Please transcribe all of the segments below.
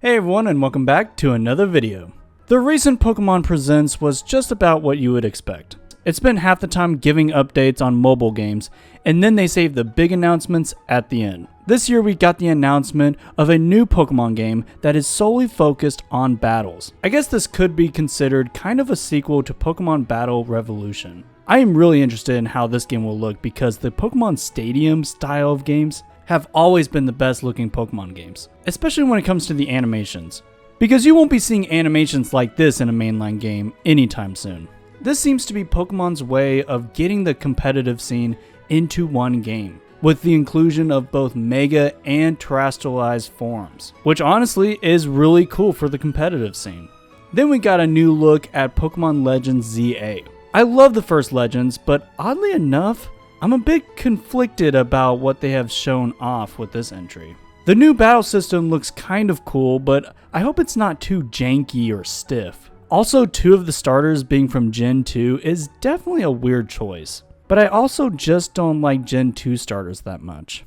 Hey everyone, and welcome back to another video. The recent Pokemon Presents was just about what you would expect. It spent half the time giving updates on mobile games, and then they saved the big announcements at the end. This year we got the announcement of a new Pokemon game that is solely focused on battles. I guess this could be considered kind of a sequel to Pokemon Battle Revolution. I am really interested in how this game will look because the Pokemon Stadium style of games have always been the best looking Pokemon games, especially when it comes to the animations. Because you won't be seeing animations like this in a mainline game anytime soon. This seems to be Pokemon's way of getting the competitive scene into one game, with the inclusion of both Mega and Terrestrialized forms, which honestly is really cool for the competitive scene. Then we got a new look at Pokemon Legends ZA. I love the first Legends, but oddly enough, I'm a bit conflicted about what they have shown off with this entry. The new battle system looks kind of cool, but I hope it's not too janky or stiff. Also, 2 of the starters being from Gen 2 is definitely a weird choice, but I also just don't like Gen 2 starters that much.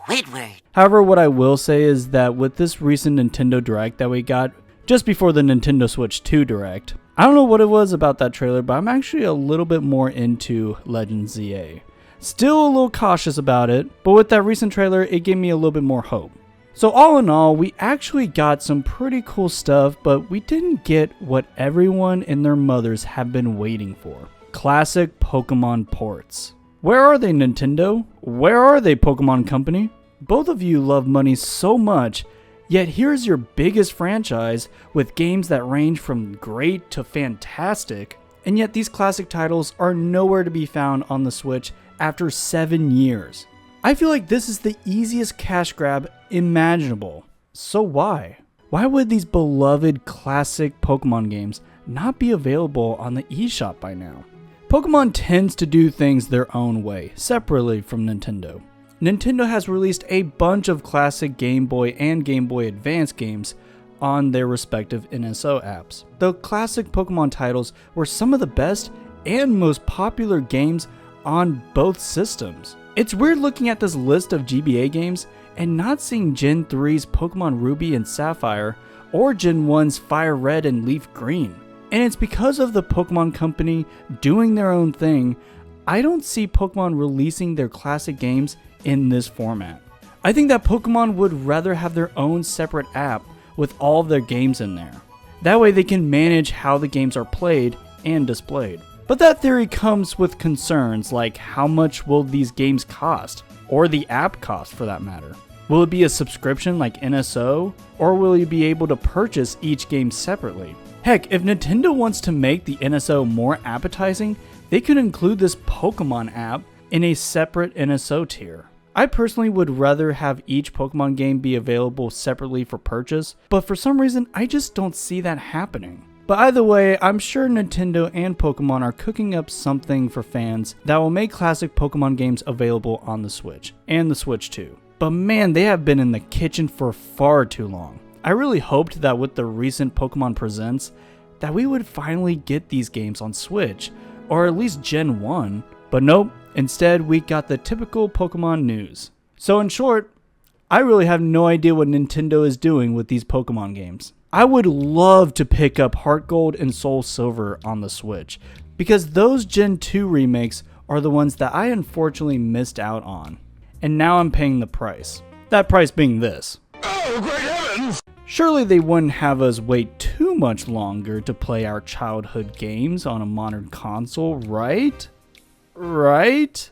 Squidward. However, what I will say is that with this recent Nintendo Direct that we got just before the Nintendo Switch 2 Direct, I don't know what it was about that trailer, but I'm actually a little bit more into Legends ZA. Still a little cautious about it, but with that recent trailer, it gave me a little bit more hope. So all in all, we actually got some pretty cool stuff, but we didn't get what everyone and their mothers have been waiting for. Classic Pokemon ports. Where are they, Nintendo? Where are they, Pokemon Company? Both of you love money so much, yet here's your biggest franchise with games that range from great to fantastic, and yet these classic titles are nowhere to be found on the Switch after 7 years. I feel like this is the easiest cash grab imaginable. So why? Why would these beloved classic Pokemon games not be available on the eShop by now? Pokemon tends to do things their own way, separately from Nintendo. Nintendo has released a bunch of classic Game Boy and Game Boy Advance games on their respective NSO apps. The classic Pokemon titles were some of the best and most popular games on both systems. It's weird looking at this list of GBA games and not seeing Gen 3's Pokemon Ruby and Sapphire or Gen 1's Fire Red and Leaf Green. And it's because of the Pokemon Company doing their own thing, I don't see Pokemon releasing their classic games in this format. I think that Pokemon would rather have their own separate app with all of their games in there. That way they can manage how the games are played and displayed. But that theory comes with concerns like how much will these games cost, or the app cost for that matter. Will it be a subscription like NSO, or will you be able to purchase each game separately? Heck, if Nintendo wants to make the NSO more appetizing, they could include this Pokemon app in a separate NSO tier. I personally would rather have each Pokemon game be available separately for purchase, but for some reason I just don't see that happening. But either way, I'm sure Nintendo and Pokemon are cooking up something for fans that will make classic Pokemon games available on the Switch, and the Switch 2. But man, they have been in the kitchen for far too long. I really hoped that with the recent Pokemon Presents, that we would finally get these games on Switch, or at least Gen 1, but nope, instead we got the typical Pokemon news. So in short, I really have no idea what Nintendo is doing with these Pokemon games. I would love to pick up Heart Gold and Soul Silver on the Switch, because those Gen 2 remakes are the ones that I unfortunately missed out on. And now I'm paying the price. That price being this. Oh, great heavens! Surely they wouldn't have us wait too much longer to play our childhood games on a modern console, right? Right?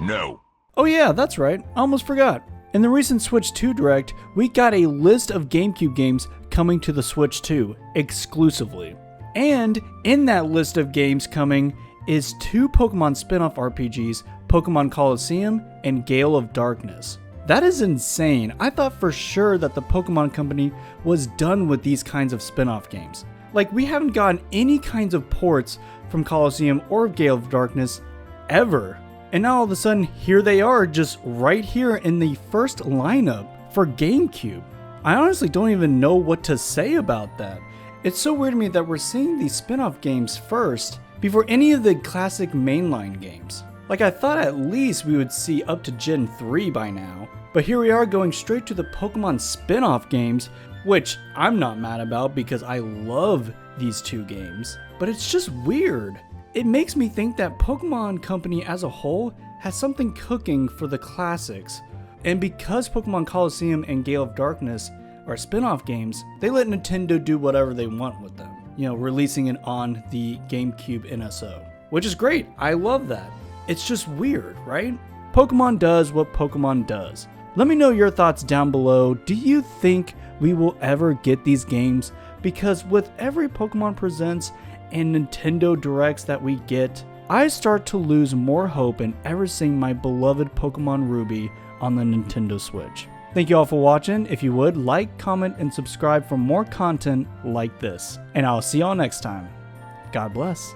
No. Oh yeah, that's right. I almost forgot. In the recent Switch 2 Direct, we got a list of GameCube games coming to the Switch 2 exclusively. And in that list of games coming is 2 Pokemon spin-off RPGs, Pokemon Colosseum and Gale of Darkness. That is insane. I thought for sure that the Pokemon Company was done with these kinds of spin-off games. Like, we haven't gotten any kinds of ports from Colosseum or Gale of Darkness ever. And now all of a sudden, here they are, just right here in the first lineup for GameCube. I honestly don't even know what to say about that. It's so weird to me that we're seeing these spin-off games first, before any of the classic mainline games. Like, I thought at least we would see up to Gen 3 by now. But here we are going straight to the Pokemon spin-off games, which I'm not mad about because I love these two games. But it's just weird. It makes me think that Pokemon Company as a whole has something cooking for the classics. And because Pokemon Colosseum and Gale of Darkness are spin-off games, they let Nintendo do whatever they want with them. You know, releasing it on the GameCube NSO. Which is great, I love that. It's just weird, right? Pokemon does what Pokemon does. Let me know your thoughts down below. Do you think we will ever get these games? Because with every Pokemon Presents and Nintendo Directs that we get, I start to lose more hope in ever seeing my beloved Pokemon Ruby on the Nintendo Switch. Thank you all for watching. If you would, like, comment, and subscribe for more content like this. And I'll see y'all next time. God bless.